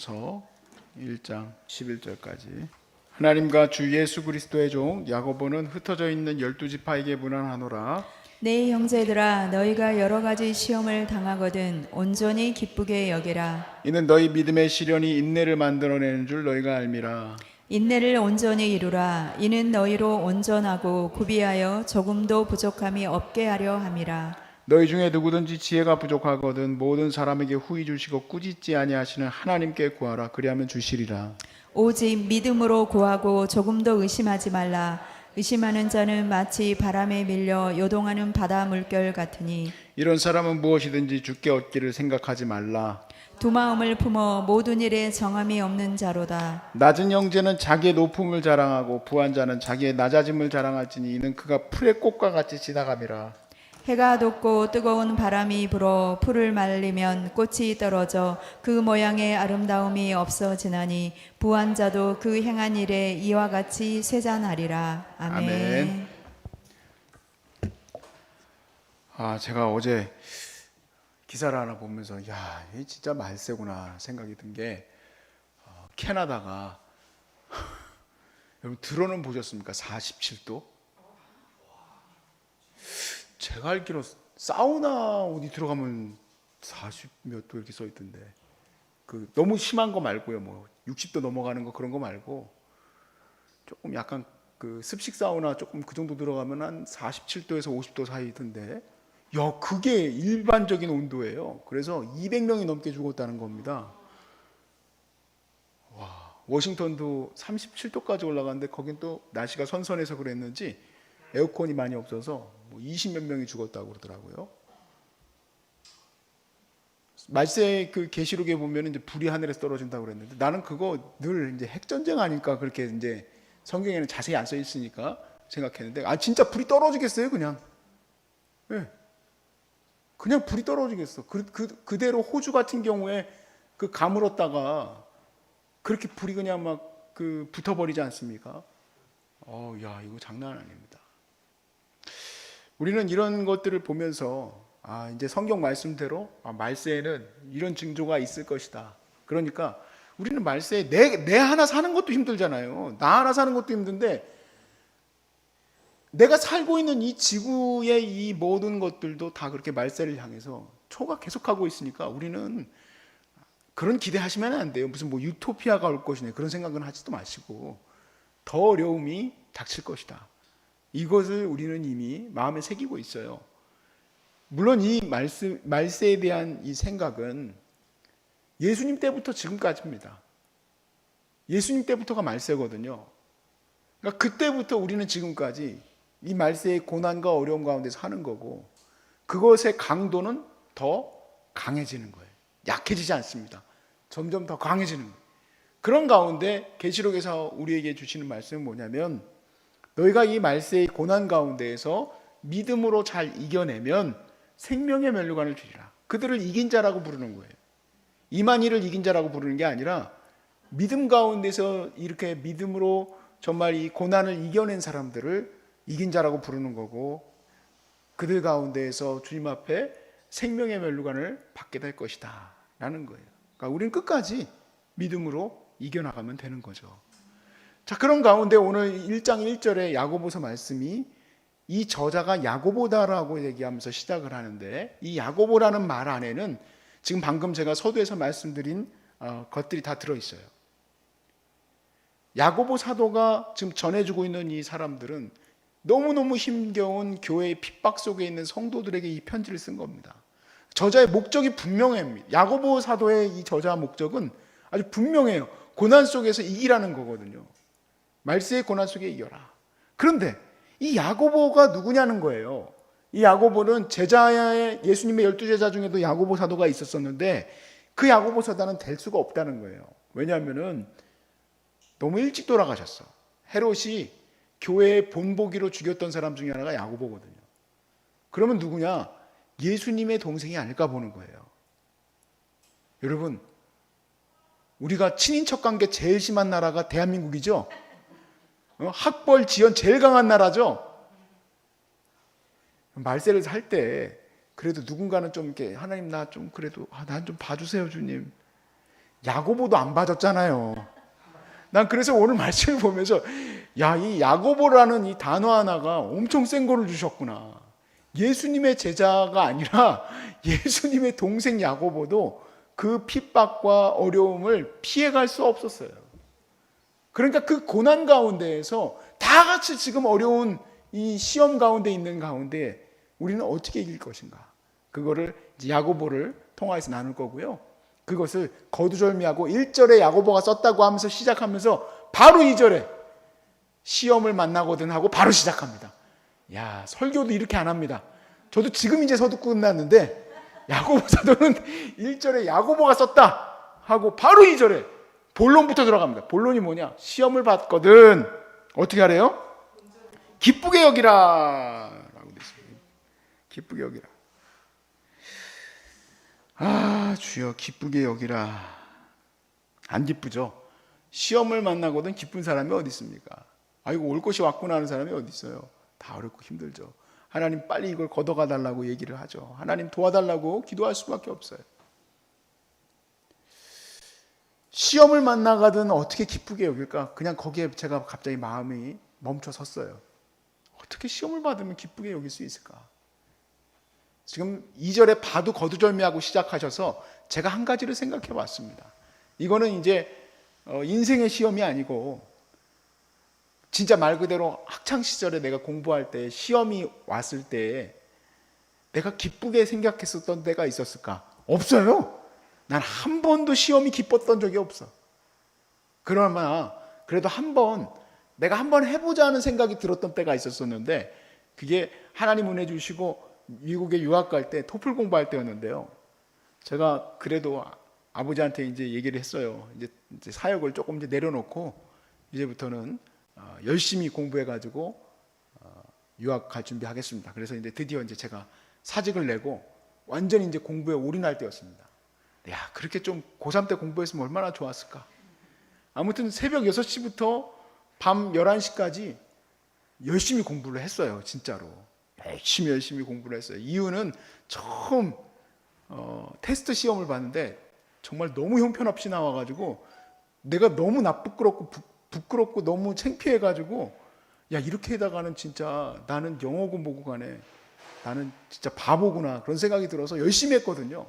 야고보서 1장 11절까지. 하나님과 주 예수 그리스도의 종 야고보는 흩어져 있는 12지파에게 문안하노라. 내 형제들아, 너희가 여러 가지 시험을 당하거든 온전히 기쁘게 여기라. 이는 너희 믿음의 시련이 인내를 만들어내는 줄 너희가 알미라. 인내를 온전히 이루라. 이는 너희로 온전하고 구비하여 조금도 부족함이 없게 하려 함이라. 너희 중에 누구든지 지혜가 부족하거든 모든 사람에게 후히 주시고 꾸짖지 아니하시는 하나님께 구하라. 그리하면 주시리라. 오직 믿음으로 구하고 조금도 의심하지 말라. 의심하는 자는 마치 바람에 밀려 요동하는 바다 물결 같으니 이런 사람은 무엇이든지 주께 얻기를 생각하지 말라. 두 마음을 품어 모든 일에 정함이 없는 자로다. 낮은 형제는 자기의 높음을 자랑하고 부한 자는 자기의 낮아짐을 자랑할지니 이는 그가 풀의 꽃과 같이 지나감이라. 해가 돋고 뜨거운 바람이 불어 풀을 말리면 꽃이 떨어져 그 모양의 아름다움이 없어지나니 부한 자도 그 행한 일에 이와 같이 쇠잔하리라. 아멘. 제가 어제 기사를 하나 보면서 야, 이게 진짜 말세구나 생각이 든 게 캐나다가 여러분 들어는 보셨습니까? 47도? 제가 알기로 사우나 어디 들어가면 40 몇 도 이렇게 써 있던데 그 너무 심한 거 말고요, 뭐 60도 넘어가는 거 그런 거 말고 조금 약간 그 습식 사우나 조금 그 정도 들어가면 한 47도에서 50도 사이던데 야, 그게 일반적인 온도예요. 그래서 200명이 넘게 죽었다는 겁니다. 와, 워싱턴도 37도까지 올라갔는데 거긴 또 날씨가 선선해서 그랬는지 에어컨이 많이 없어서 뭐 20몇 명이 죽었다고 그러더라고요. 말세 그 계시록에 보면 이제 불이 하늘에서 떨어진다고 그랬는데 나는 그거 늘 이제 핵전쟁 아닐까 그렇게 이제 성경에는 자세히 안 써 있으니까 생각했는데 진짜 불이 떨어지겠어요, 그냥. 네. 그냥 불이 떨어지겠어. 그대로 호주 같은 경우에 그 가물었다가 그렇게 불이 그냥 막 그 붙어버리지 않습니까? 야, 이거 장난 아닙니다. 우리는 이런 것들을 보면서 이제 성경 말씀대로 말세에는 이런 징조가 있을 것이다. 그러니까 우리는 말세에 내 하나 사는 것도 힘들잖아요. 나 하나 사는 것도 힘든데 내가 살고 있는 이 지구의 이 모든 것들도 다 그렇게 말세를 향해서 초가 계속하고 있으니까 우리는 그런 기대하시면 안 돼요. 무슨 뭐 유토피아가 올 것이네 그런 생각은 하지도 마시고 더 어려움이 닥칠 것이다. 이것을 우리는 이미 마음에 새기고 있어요. 물론 이 말세에 대한 이 생각은 예수님 때부터 지금까지입니다. 예수님 때부터가 말세거든요. 그러니까 그때부터 우리는 지금까지 이 말세의 고난과 어려움 가운데 사는 거고 그것의 강도는 더 강해지는 거예요. 약해지지 않습니다. 점점 더 강해지는 거예요. 그런 가운데 계시록에서 우리에게 주시는 말씀은 뭐냐면 너희가 이 말세의 고난 가운데에서 믿음으로 잘 이겨내면 생명의 면류관을 주리라. 그들을 이긴 자라고 부르는 거예요. 이만희를 이긴 자라고 부르는 게 아니라 믿음 가운데서 이렇게 믿음으로 정말 이 고난을 이겨낸 사람들을 이긴 자라고 부르는 거고 그들 가운데에서 주님 앞에 생명의 면류관을 받게 될 것이다 라는 거예요. 그러니까 우리는 끝까지 믿음으로 이겨나가면 되는 거죠. 자, 그런 가운데 오늘 1장 1절의 야고보서 말씀이 이 저자가 야고보다라고 얘기하면서 시작을 하는데 이 야고보라는 말 안에는 지금 방금 제가 서두에서 말씀드린 것들이 다 들어있어요. 야고보 사도가 지금 전해주고 있는 이 사람들은 너무너무 힘겨운 교회의 핍박 속에 있는 성도들에게 이 편지를 쓴 겁니다. 저자의 목적이 분명합니다. 야고보 사도의 이 저자의 목적은 아주 분명해요. 고난 속에서 이기라는 거거든요. 말세의 고난 속에 이겨라. 그런데 이 야고보가 누구냐는 거예요. 이 야고보는 제자의 예수님의 12제자 중에도 야고보 사도가 있었었는데 그 야고보 사도는 될 수가 없다는 거예요. 왜냐하면 너무 일찍 돌아가셨어. 헤롯이 교회의 본보기로 죽였던 사람 중에 하나가 야고보거든요. 그러면 누구냐? 예수님의 동생이 아닐까 보는 거예요. 여러분, 우리가 친인척 관계 제일 심한 나라가 대한민국이죠. 학벌 지연 제일 강한 나라죠. 말세를 살 때 그래도 누군가는 좀 이렇게 하나님 나 좀 그래도 난 좀 봐주세요 주님. 야고보도 안 봐줬잖아요. 난 그래서 오늘 말씀을 보면서 야, 이 야고보라는 이 단어 하나가 엄청 센 거를 주셨구나. 예수님의 제자가 아니라 예수님의 동생 야고보도 그 핍박과 어려움을 피해갈 수 없었어요. 그러니까 그 고난 가운데에서 다 같이 지금 어려운 이 시험 가운데 있는 가운데 우리는 어떻게 이길 것인가? 그거를 이제 야고보를 통해서 나눌 거고요. 그것을 거두절미하고 1절에 야고보가 썼다고 하면서 시작하면서 바로 2절에 시험을 만나거든 하고 바로 시작합니다. 야, 설교도 이렇게 안 합니다. 저도 지금 이제 서두 끝났는데 야고보 사도는 1절에 야고보가 썼다 하고 바로 2절에 본론부터 들어갑니다. 본론이 뭐냐? 시험을 받거든 어떻게 하래요? 기쁘게 여기라 라고 되어 있습니다. 기쁘게 여기라. 아, 주여 기쁘게 여기라. 안 기쁘죠? 시험을 만나거든 기쁜 사람이 어디 있습니까? 아이고 올 것이 왔구나 하는 사람이 어디 있어요? 다 어렵고 힘들죠. 하나님 빨리 이걸 걷어가 달라고 얘기를 하죠. 하나님 도와달라고 기도할 수밖에 없어요. 시험을 만나가든 어떻게 기쁘게 여길까? 그냥 거기에 제가 갑자기 마음이 멈춰 섰어요. 어떻게 시험을 받으면 기쁘게 여길 수 있을까? 지금 2절에 봐도 거두절미하고 시작하셔서 제가 한 가지를 생각해 봤습니다. 이거는 이제 인생의 시험이 아니고 진짜 말 그대로 학창시절에 내가 공부할 때 시험이 왔을 때 내가 기쁘게 생각했었던 때가 있었을까? 없어요. 난 한 번도 시험이 기뻤던 적이 없어. 그러나 그래도 내가 한 번 해보자 하는 생각이 들었던 때가 있었었는데 그게 하나님 은혜 주시고 미국에 유학 갈 때 토플 공부할 때였는데요. 제가 그래도 아버지한테 이제 얘기를 했어요. 이제 사역을 조금 이제 내려놓고 이제부터는 열심히 공부해가지고 유학 갈 준비하겠습니다. 그래서 이제 드디어 이제 제가 사직을 내고 완전히 이제 공부에 올인할 때였습니다. 야, 그렇게 좀 고3 때 공부했으면 얼마나 좋았을까. 아무튼 새벽 6시부터 밤 11시까지 열심히 공부를 했어요. 진짜로 열심히 공부를 했어요. 이유는 처음 테스트 시험을 봤는데 정말 너무 형편없이 나와가지고 내가 너무 부끄럽고 너무 창피해가지고 야, 이렇게 하다가는 진짜 나는 영어고 뭐고 간에 나는 진짜 바보구나 그런 생각이 들어서 열심히 했거든요.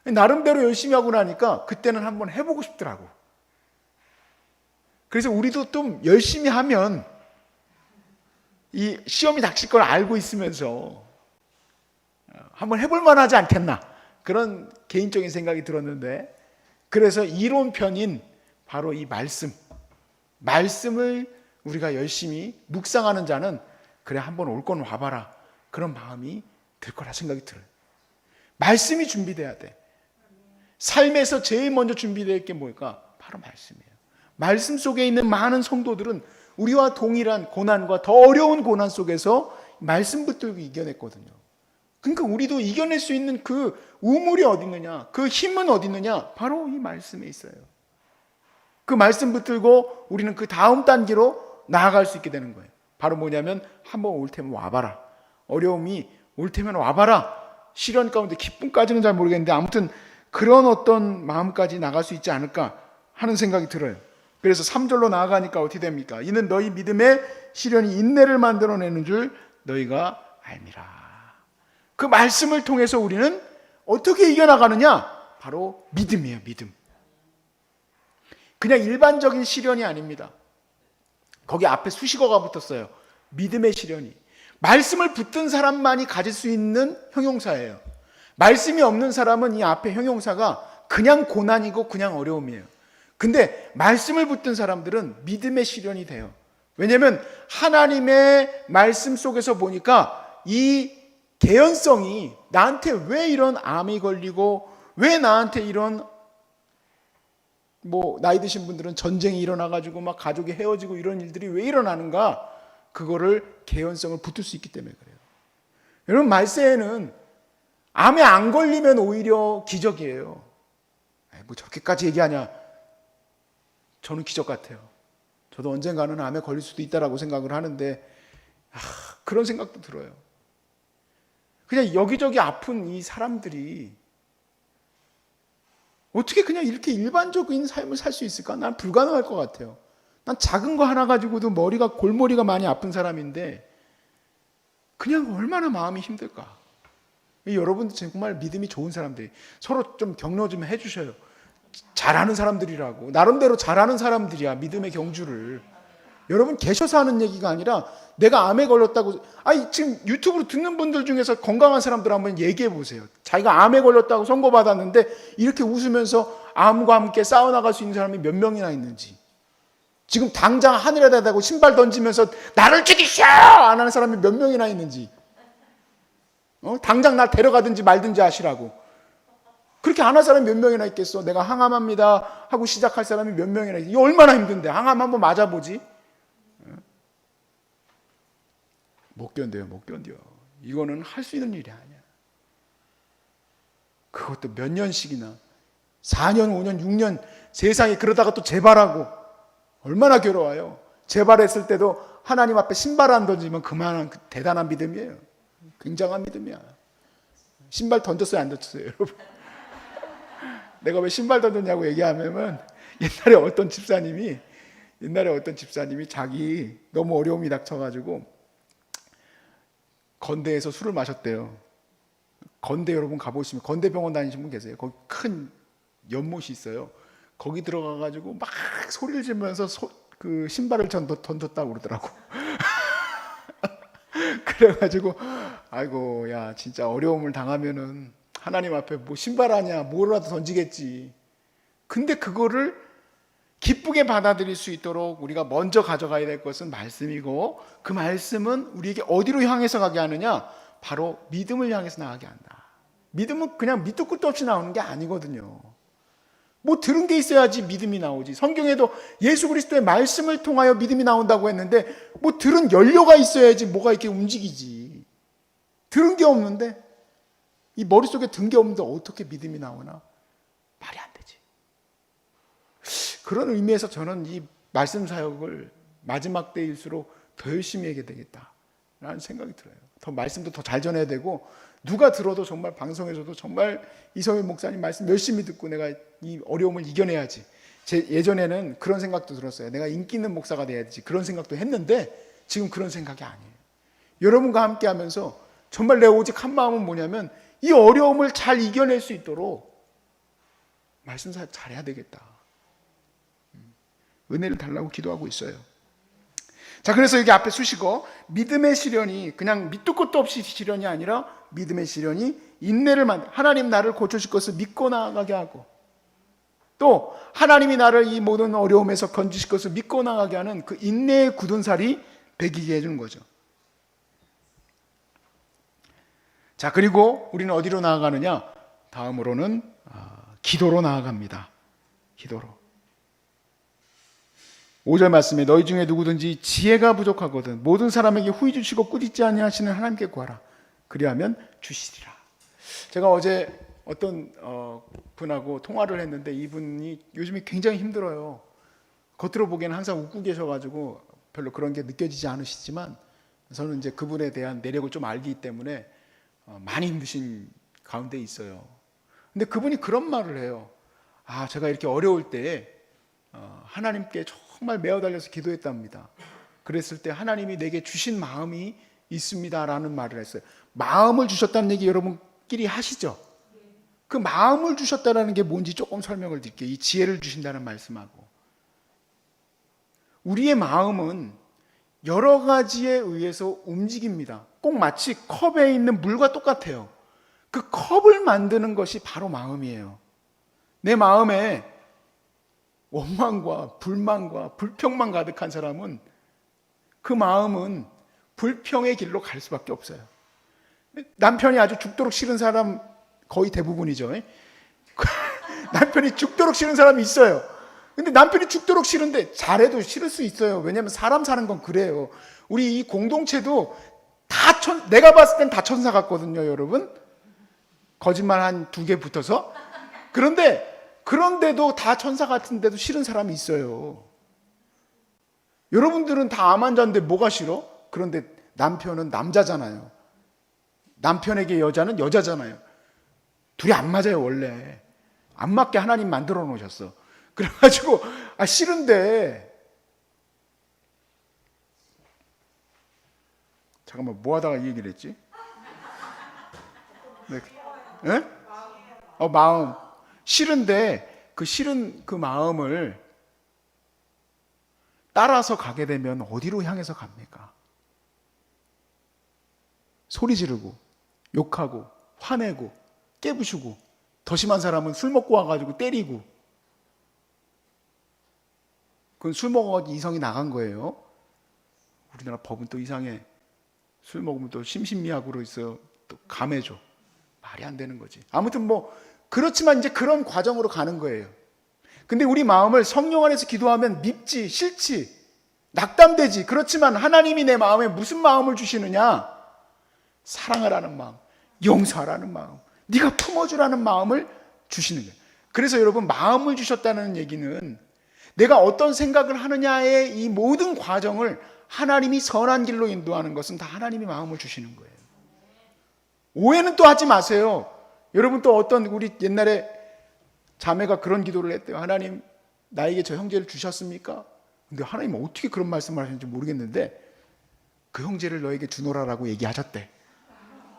나름대로 열심히 하고 나니까 그때는 한번 해보고 싶더라고. 그래서 우리도 좀 열심히 하면 이 시험이 닥칠 걸 알고 있으면서 한번 해볼 만하지 않겠나 그런 개인적인 생각이 들었는데 그래서 이론편인 바로 이 말씀을 우리가 열심히 묵상하는 자는 그래 한번 올 건 와봐라 그런 마음이 들 거라 생각이 들어요. 말씀이 준비돼야 돼. 삶에서 제일 먼저 준비될 게 뭘까? 바로 말씀이에요. 말씀 속에 있는 많은 성도들은 우리와 동일한 고난과 더 어려운 고난 속에서 말씀 붙들고 이겨냈거든요. 그러니까 우리도 이겨낼 수 있는 그 우물이 어디 있느냐, 그 힘은 어디 있느냐, 바로 이 말씀에 있어요. 그 말씀 붙들고 우리는 그 다음 단계로 나아갈 수 있게 되는 거예요. 바로 뭐냐면 한번 올 테면 와봐라. 어려움이 올 테면 와봐라. 시련 가운데 기쁨까지는 잘 모르겠는데 아무튼 그런 어떤 마음까지 나갈 수 있지 않을까 하는 생각이 들어요. 그래서 3절로 나아가니까 어떻게 됩니까? 이는 너희 믿음의 시련이 인내를 만들어내는 줄 너희가 알미라. 그 말씀을 통해서 우리는 어떻게 이겨나가느냐? 바로 믿음이에요. 믿음. 그냥 일반적인 시련이 아닙니다. 거기 앞에 수식어가 붙었어요. 믿음의 시련이. 말씀을 붙든 사람만이 가질 수 있는 형용사예요. 말씀이 없는 사람은 이 앞에 형용사가 그냥 고난이고 그냥 어려움이에요. 근데 말씀을 붙든 사람들은 믿음의 시련이 돼요. 왜냐하면 하나님의 말씀 속에서 보니까 이 개연성이 나한테 왜 이런 암이 걸리고 왜 나한테 이런 나이 드신 분들은 전쟁이 일어나가지고 막 가족이 헤어지고 이런 일들이 왜 일어나는가? 그거를 개연성을 붙을 수 있기 때문에 그래요. 여러분 말세에는 암에 안 걸리면 오히려 기적이에요. 뭐 저렇게까지 얘기하냐? 저는 기적 같아요. 저도 언젠가는 암에 걸릴 수도 있다라고 생각을 하는데 그런 생각도 들어요. 그냥 여기저기 아픈 이 사람들이 어떻게 그냥 이렇게 일반적인 삶을 살 수 있을까? 난 불가능할 것 같아요. 난 작은 거 하나 가지고도 골머리가 많이 아픈 사람인데 그냥 얼마나 마음이 힘들까? 여러분들 정말 믿음이 좋은 사람들이 서로 좀 격려 좀 해주셔요. 잘하는 사람들이라고. 나름대로 잘하는 사람들이야, 믿음의 경주를. 여러분 계셔서 하는 얘기가 아니라 내가 암에 걸렸다고, 지금 유튜브로 듣는 분들 중에서 건강한 사람들 한번 얘기해 보세요. 자기가 암에 걸렸다고 선고받았는데 이렇게 웃으면서 암과 함께 싸워나갈 수 있는 사람이 몇 명이나 있는지. 지금 당장 하늘에다 대고 신발 던지면서 나를 죽이셔! 안 하는 사람이 몇 명이나 있는지. 당장 나 데려가든지 말든지 하시라고. 그렇게 안 할 사람이 몇 명이나 있겠어? 내가 항암합니다 하고 시작할 사람이 몇 명이나 있겠어? 이거 얼마나 힘든데. 항암 한번 맞아보지. 못 견뎌요. 못 견뎌. 이거는 할 수 있는 일이 아니야. 그것도 몇 년씩이나 4년, 5년, 6년 세상에 그러다가 또 재발하고 얼마나 괴로워요. 재발했을 때도 하나님 앞에 신발 안 던지면 그만한 대단한 믿음이에요. 굉장한 믿음이야. 신발 던졌어요, 안 던졌어요, 여러분? 내가 왜 신발 던졌냐고 얘기하면 옛날에 어떤 집사님이 자기 너무 어려움이 닥쳐가지고 건대에서 술을 마셨대요. 건대 여러분 가보시면 건대병원 다니신 분 계세요. 거기 큰 연못이 있어요. 거기 들어가가지고 막 소리를 지르면서 그 신발을 던졌다고 그러더라고. 그래가지고 아이고 야 진짜 어려움을 당하면은 하나님 앞에 뭐 신발 아니야 뭐라도 던지겠지. 근데 그거를 기쁘게 받아들일 수 있도록 우리가 먼저 가져가야 될 것은 말씀이고, 그 말씀은 우리에게 어디로 향해서 가게 하느냐? 바로 믿음을 향해서 나가게 한다. 믿음은 그냥 밑도 끝도 없이 나오는 게 아니거든요. 뭐 들은 게 있어야지 믿음이 나오지. 성경에도 예수 그리스도의 말씀을 통하여 믿음이 나온다고 했는데 뭐 들은 연료가 있어야지 뭐가 이렇게 움직이지. 들은 게 없는데, 이 머릿속에 든 게 없는데 어떻게 믿음이 나오나? 말이 안 되지. 그런 의미에서 저는 이 말씀 사역을 마지막 때일수록 더 열심히 해야 되겠다라는 생각이 들어요. 더 말씀도 더 잘 전해야 되고, 누가 들어도 정말 방송에서도 정말 이성윤 목사님 말씀 열심히 듣고 내가 이 어려움을 이겨내야지. 제 예전에는 그런 생각도 들었어요. 내가 인기 있는 목사가 돼야지. 그런 생각도 했는데 지금 그런 생각이 아니에요. 여러분과 함께 하면서 정말 내 오직 한 마음은 뭐냐면 이 어려움을 잘 이겨낼 수 있도록 말씀 사역 잘해야 되겠다. 은혜를 달라고 기도하고 있어요. 자, 그래서 여기 앞에 수식어 믿음의 시련이 그냥 밑도 끝도 없이 시련이 아니라 믿음의 시련이 인내를 하나님 나를 고쳐줄 것을 믿고 나아가게 하고, 또 하나님이 나를 이 모든 어려움에서 건지실 것을 믿고 나아가게 하는 그 인내의 굳은 살이 배기게 해주는 거죠. 자, 그리고 우리는 어디로 나아가느냐? 다음으로는 기도로 나아갑니다. 기도로. 5절 말씀에 너희 중에 누구든지 지혜가 부족하거든 모든 사람에게 후히 주시고 꾸짖지 아니하시는 하나님께 구하라. 그리하면 주시리라. 제가 어제 어떤 분하고 통화를 했는데 이분이 요즘에 굉장히 힘들어요. 겉으로 보기에는 항상 웃고 계셔가지고 별로 그런 게 느껴지지 않으시지만 저는 이제 그분에 대한 내력을 좀 알기 때문에 많이 힘드신 가운데 있어요. 근데 그분이 그런 말을 해요. 제가 이렇게 어려울 때 하나님께 정말 매어 달려서 기도했답니다. 그랬을 때 하나님이 내게 주신 마음이 있습니다라는 말을 했어요. 마음을 주셨다는 얘기 여러분끼리 하시죠? 그 마음을 주셨다는 게 뭔지 조금 설명을 드릴게요. 이 지혜를 주신다는 말씀하고, 우리의 마음은 여러 가지에 의해서 움직입니다. 꼭 마치 컵에 있는 물과 똑같아요. 그 컵을 만드는 것이 바로 마음이에요. 내 마음에 원망과 불만과 불평만 가득한 사람은 그 마음은 불평의 길로 갈 수밖에 없어요. 남편이 아주 죽도록 싫은 사람 거의 대부분이죠. 남편이 죽도록 싫은 사람이 있어요. 근데 남편이 죽도록 싫은데 잘해도 싫을 수 있어요. 왜냐하면 사람 사는 건 그래요. 우리 이 공동체도 내가 봤을 땐 다 천사 같거든요, 여러분. 거짓말 한 2개 붙어서. 그런데도 다 천사 같은데도 싫은 사람이 있어요. 여러분들은 다 암 환자인데 뭐가 싫어? 그런데 남편은 남자잖아요. 남편에게 여자는 여자잖아요. 둘이 안 맞아요, 원래. 안 맞게 하나님 만들어 놓으셨어. 그래가지고 싫은데, 잠깐만 뭐 하다가 이 얘기를 했지? 네. 예? 마음. 싫은데 그 싫은 그 마음을 따라서 가게 되면 어디로 향해서 갑니까? 소리 지르고 욕하고 화내고 깨부수고, 더 심한 사람은 술 먹고 와가지고 때리고. 그건 술 먹어가지고 이성이 나간 거예요. 우리나라 법은 또 이상해. 술 먹으면 또 심신미약으로 있어, 또 감해줘. 말이 안 되는 거지. 아무튼 뭐 그렇지만 이제 그런 과정으로 가는 거예요. 근데 우리 마음을 성령 안에서 기도하면 밉지, 싫지, 낙담되지. 그렇지만 하나님이 내 마음에 무슨 마음을 주시느냐? 사랑을 하는 마음, 용서하라는 마음, 네가 품어주라는 마음을 주시는 거예요. 그래서 여러분, 마음을 주셨다는 얘기는 내가 어떤 생각을 하느냐의 이 모든 과정을 하나님이 선한 길로 인도하는 것은 다 하나님이 마음을 주시는 거예요. 오해는 또 하지 마세요. 여러분, 또 어떤 우리 옛날에 자매가 그런 기도를 했대요. 하나님, 나에게 저 형제를 주셨습니까? 근데 하나님은 어떻게 그런 말씀을 하셨는지 모르겠는데 그 형제를 너에게 주노라라고 얘기하셨대.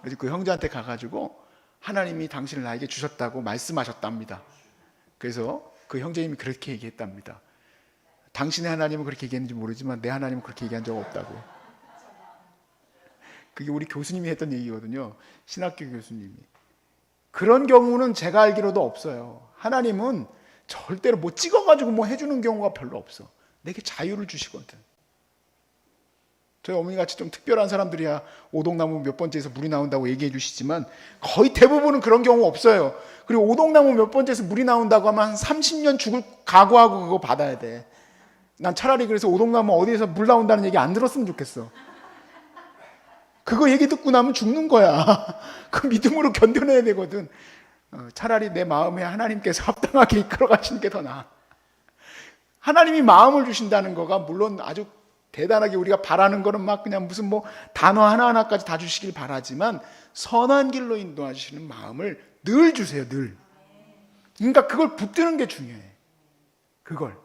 그래서 그 형제한테 가가지고 하나님이 당신을 나에게 주셨다고 말씀하셨답니다. 그래서 그 형제님이 그렇게 얘기했답니다. 당신의 하나님은 그렇게 얘기했는지 모르지만 내 하나님은 그렇게 얘기한 적 없다고. 그게 우리 교수님이 했던 얘기거든요. 신학교 교수님이. 그런 경우는 제가 알기로도 없어요. 하나님은 절대로 뭐 찍어가지고 뭐 해주는 경우가 별로 없어. 내게 자유를 주시거든. 저희 어머니같이 좀 특별한 사람들이야 오동나무 몇 번째에서 물이 나온다고 얘기해 주시지만 거의 대부분은 그런 경우 없어요. 그리고 오동나무 몇 번째에서 물이 나온다고 하면 한 30년 죽을 각오하고 그거 받아야 돼. 난 차라리 그래서 오동나무 어디에서 물 나온다는 얘기 안 들었으면 좋겠어. 그거 얘기 듣고 나면 죽는 거야. 그 믿음으로 견뎌내야 되거든. 차라리 내 마음에 하나님께서 합당하게 이끌어 가시는 게 더 나아. 하나님이 마음을 주신다는 거가 물론 아주 대단하게 우리가 바라는 거는 막 그냥 무슨 뭐 단어 하나하나까지 다 주시길 바라지만 선한 길로 인도하시는 마음을 늘 주세요, 늘. 그러니까 그걸 붙드는 게 중요해. 그걸.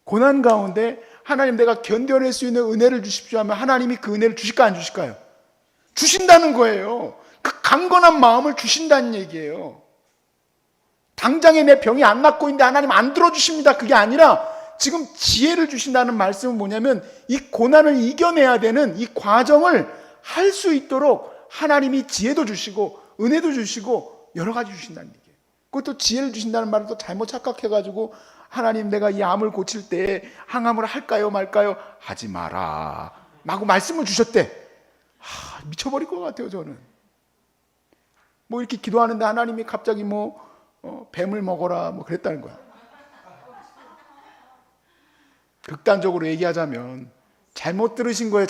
고난 가운데 하나님 내가 견뎌낼 수 있는 은혜를 주십시오 하면 하나님이 그 은혜를 주실까 안 주실까요? 주신다는 거예요. 그 강건한 마음을 주신다는 얘기예요. 당장에 내 병이 안 낫고 있는데 하나님 안 들어주십니다. 그게 아니라 지금 지혜를 주신다는 말씀은 뭐냐면 이 고난을 이겨내야 되는 이 과정을 할 수 있도록 하나님이 지혜도 주시고 은혜도 주시고 여러 가지 주신다는 얘기예요. 그것도 지혜를 주신다는 말을 또 잘못 착각해가지고 하나님 내가 이 암을 고칠 때 항암을 할까요 말까요? 하지 마라 라고 말씀을 주셨대. 미쳐버릴 것 같아요. 저는 뭐 이렇게 기도하는데 하나님이 갑자기 뭐 뱀을 먹어라 뭐 그랬다는 거야. 극단적으로 얘기하자면 잘못 들으신 거예요.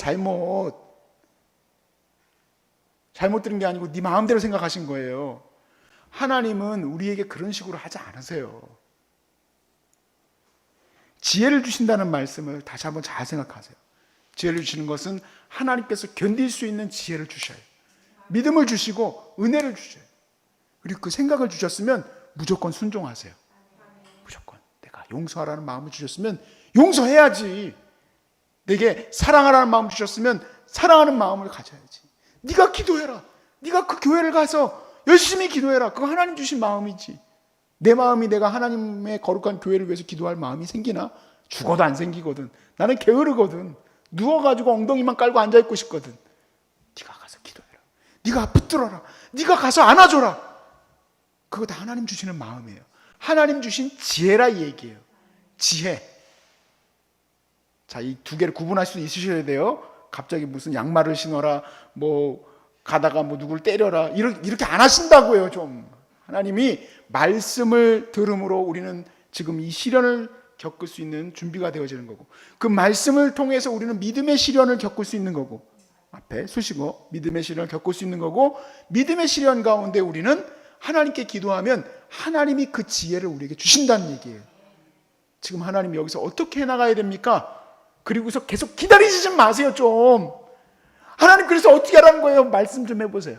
잘못 들은 게 아니고 네 마음대로 생각하신 거예요. 하나님은 우리에게 그런 식으로 하지 않으세요. 지혜를 주신다는 말씀을 다시 한번 잘 생각하세요. 지혜를 주시는 것은 하나님께서 견딜 수 있는 지혜를 주셔요. 믿음을 주시고 은혜를 주셔요. 그리고 그 생각을 주셨으면 무조건 순종하세요. 무조건. 내가 용서하라는 마음을 주셨으면 용서해야지. 내게 사랑하라는 마음을 주셨으면 사랑하는 마음을 가져야지. 네가 기도해라. 네가 그 교회를 가서 열심히 기도해라. 그거 하나님 주신 마음이지. 내 마음이 내가 하나님의 거룩한 교회를 위해서 기도할 마음이 생기나? 죽어도 안 생기거든. 나는 게으르거든. 누워가지고 엉덩이만 깔고 앉아있고 싶거든. 네가 가서 기도해라. 네가 붙들어라. 네가 가서 안아줘라. 그거 다 하나님 주시는 마음이에요. 하나님 주신 지혜라 이 얘기예요. 지혜. 자, 이 두 개를 구분할 수 있으셔야 돼요. 갑자기 무슨 양말을 신어라, 뭐 가다가 뭐 누굴 때려라 이렇게 안 하신다고요. 좀 하나님이 말씀을 들음으로 우리는 지금 이 시련을 겪을 수 있는 준비가 되어지는 거고, 그 말씀을 통해서 우리는 믿음의 시련을 겪을 수 있는 거고, 앞에 수식어 믿음의 시련을 겪을 수 있는 거고, 믿음의 시련 가운데 우리는 하나님께 기도하면 하나님이 그 지혜를 우리에게 주신다는 얘기예요. 지금 하나님이 여기서 어떻게 해나가야 됩니까? 그리고서 계속 기다리지 좀 마세요. 좀 하나님 그래서 어떻게 하라는 거예요? 말씀 좀 해보세요.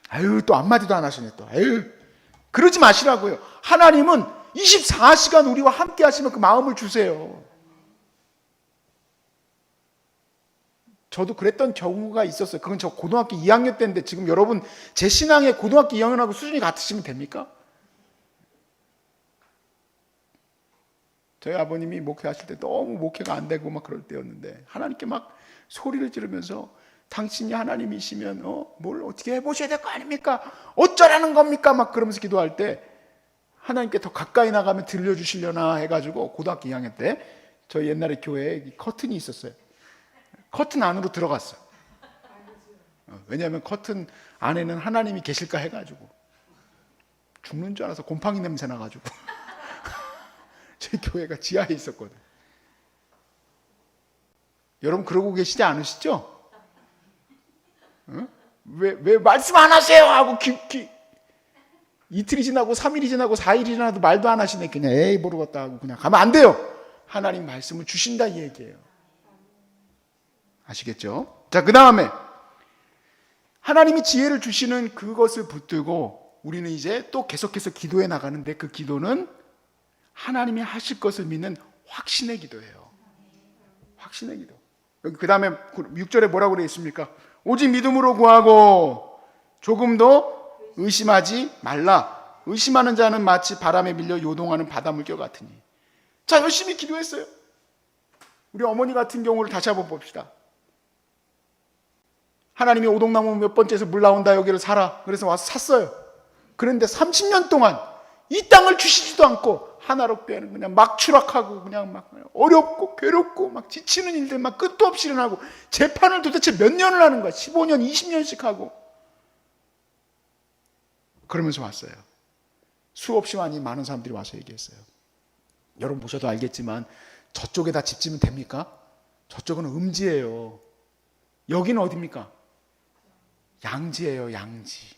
아유, 또 한마디도 안 하시네. 또 아유, 그러지 마시라고요. 하나님은 24시간 우리와 함께 하시면 그 마음을 주세요. 저도 그랬던 경우가 있었어요. 그건 저 고등학교 2학년 때인데 지금 여러분 제 신앙의 고등학교 2학년하고 수준이 같으시면 됩니까? 저희 아버님이 목회하실 때 너무 목회가 안 되고 막 그럴 때였는데 하나님께 막 소리를 지르면서 당신이 하나님이시면 뭘 어떻게 해보셔야 될 거 아닙니까? 어쩌라는 겁니까? 막 그러면서 기도할 때 하나님께 더 가까이 나가면 들려주시려나 해가지고 고등학교 2학년 때 저희 옛날에 교회에 커튼이 있었어요. 커튼 안으로 들어갔어. 왜냐하면 커튼 안에는 하나님이 계실까 해가지고 죽는 줄 알아서 곰팡이 냄새 나가지고 제 교회가 지하에 있었거든. 여러분 그러고 계시지 않으시죠? 왜 말씀 안 하세요? 하고 이틀이 지나고 3일이 지나고 4일이 지나도 말도 안 하시네. 그냥 에이 모르겠다 하고 그냥 가면 안 돼요. 하나님 말씀을 주신다 이 얘기예요. 아시겠죠? 자, 그 다음에 하나님이 지혜를 주시는 그것을 붙들고 우리는 이제 또 계속해서 기도해 나가는데 그 기도는 하나님이 하실 것을 믿는 확신의 기도예요. 확신의 기도. 그 다음에 6절에 뭐라고 되어 있습니까? 오직 믿음으로 구하고 조금도 의심하지 말라. 의심하는 자는 마치 바람에 밀려 요동하는 바닷물결 같으니. 자, 열심히 기도했어요. 우리 어머니 같은 경우를 다시 한번 봅시다. 하나님이 오동나무 몇 번째에서 물 나온다 여기를 사라. 그래서 와서 샀어요. 그런데 30년 동안 이 땅을 주시지도 않고 하나롭게는 그냥 막 추락하고 그냥 막 어렵고 괴롭고 막 지치는 일들 막 끝도 없이 일어나고 재판을 도대체 몇 년을 하는 거야. 15년, 20년씩 하고 그러면서 왔어요. 수없이 많은 사람들이 와서 얘기했어요. 여러분 보셔도 알겠지만 저쪽에다 집 지면 됩니까? 저쪽은 음지예요. 여기는 어디입니까? 양지예요. 양지.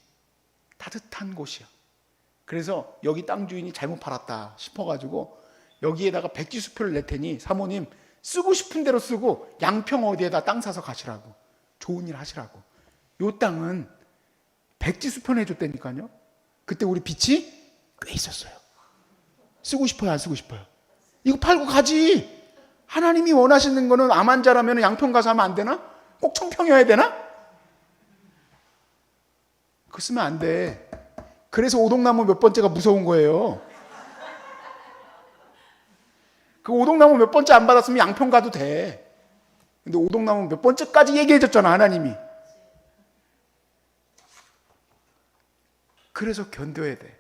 따뜻한 곳이야. 그래서 여기 땅 주인이 잘못 팔았다 싶어가지고 여기에다가 백지수표를 낼 테니 사모님 쓰고 싶은 대로 쓰고 양평 어디에다 땅 사서 가시라고, 좋은 일 하시라고. 요 땅은 백지수표 내줬다니까요. 그때 우리 빚이 꽤 있었어요. 쓰고 싶어요 안 쓰고 싶어요? 이거 팔고 가지. 하나님이 원하시는 거는 암환자라면 양평 가서 하면 안 되나? 꼭 청평이어야 되나? 그거 쓰면 안 돼. 그래서 오동나무 몇 번째가 무서운 거예요. 그 오동나무 몇 번째 안 받았으면 양평 가도 돼. 근데 오동나무 몇 번째까지 얘기해 줬잖아 하나님이. 그래서 견뎌야 돼.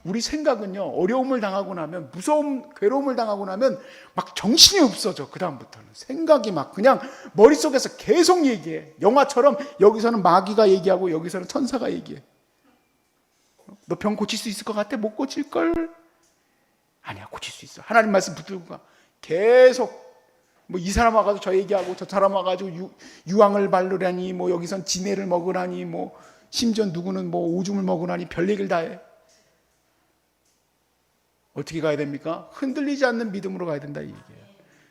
우리 생각은요, 어려움을 당하고 나면, 무서움, 괴로움을 당하고 나면 막 정신이 없어져. 그 다음부터는 생각이 막 그냥 머릿속에서 계속 얘기해. 영화처럼 여기서는 마귀가 얘기하고 여기서는 천사가 얘기해. 너 병 고칠 수 있을 것 같아? 못 고칠걸? 아니야, 고칠 수 있어. 하나님 말씀 붙들고 가. 계속 뭐 이 사람 와가지고 저 얘기하고 저 사람 와가지고 유황을 바르라니 뭐 여기선 진해를 먹으라니 뭐 심지어 누구는 뭐 오줌을 먹으라니 별 얘기를 다 해. 어떻게 가야 됩니까? 흔들리지 않는 믿음으로 가야 된다 이 얘기예요.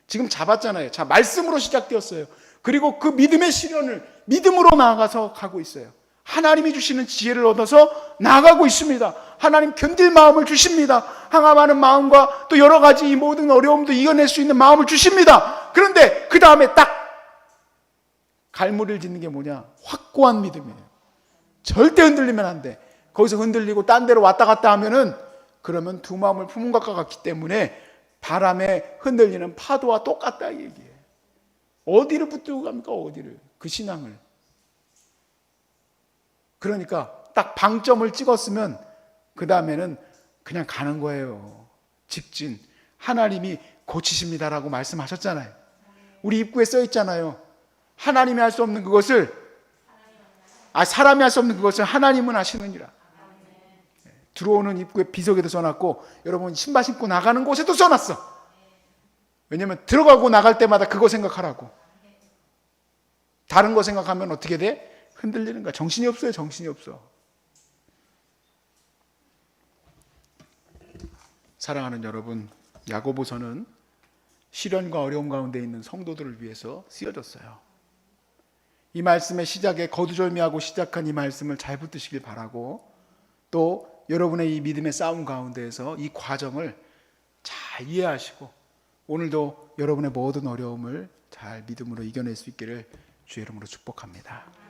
지금 잡았잖아요. 자, 말씀으로 시작되었어요. 그리고 그 믿음의 시련을 믿음으로 나아가서 가고 있어요. 하나님이 주시는 지혜를 얻어서 나아가고 있습니다. 하나님 견딜 마음을 주십니다. 항암하는 마음과 또 여러 가지 이 모든 어려움도 이겨낼 수 있는 마음을 주십니다. 그런데 그 다음에 딱 갈무리를 짓는 게 뭐냐? 확고한 믿음이에요. 절대 흔들리면 안 돼. 거기서 흔들리고 딴 데로 왔다 갔다 하면은 그러면 두 마음을 품은 것과 같기 때문에 바람에 흔들리는 파도와 똑같다 이 얘기예요. 어디를 붙들고 갑니까? 어디를? 그 신앙을. 그러니까 딱 방점을 찍었으면 그 다음에는 그냥 가는 거예요. 직진. 하나님이 고치십니다라고 말씀하셨잖아요. 우리 입구에 써 있잖아요. 하나님이 할 수 없는 그것을, 사람이 할 수 없는 그것을 하나님은 하시느니라. 들어오는 입구에 비석에도 써놨고 여러분 신발 신고 나가는 곳에도 써놨어. 왜냐하면 들어가고 나갈 때마다 그거 생각하라고. 다른 거 생각하면 어떻게 돼? 흔들리는 거야. 정신이 없어요. 정신이 없어. 사랑하는 여러분, 야고보서는 시련과 어려움 가운데 있는 성도들을 위해서 쓰여졌어요. 이 말씀의 시작에 거두절미하고 시작한 이 말씀을 잘 붙드시길 바라고 또 여러분의 이 믿음의 싸움 가운데에서 이 과정을 잘 이해하시고 오늘도 여러분의 모든 어려움을 잘 믿음으로 이겨낼 수 있기를 주의 이름으로 축복합니다.